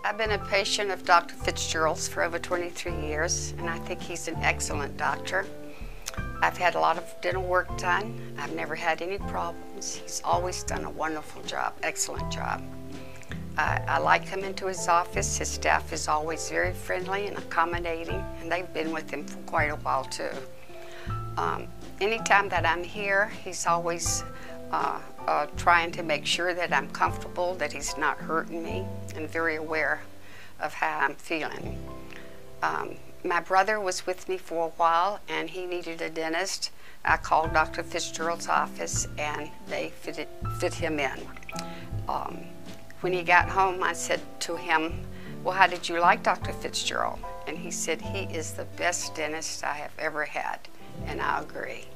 I've been a patient of Dr. Fitzgerald's for over 23 years, and I think he's an excellent doctor. I've had a lot of dental work done. I've never had any problems. He's always done a wonderful job, excellent job. I like coming to his office. His staff is always very friendly and accommodating, and they've been with him for quite a while too. Anytime that I'm here, he's always trying to make sure that I'm comfortable, that he's not hurting me, and very aware of how I'm feeling. My brother was with me for a while, and he needed a dentist. I called Dr. Fitzgerald's office, and they fit him in. When he got home, I said to him, "Well, how did you like Dr. Fitzgerald?" And he said, "He is the best dentist I have ever had," and I agree.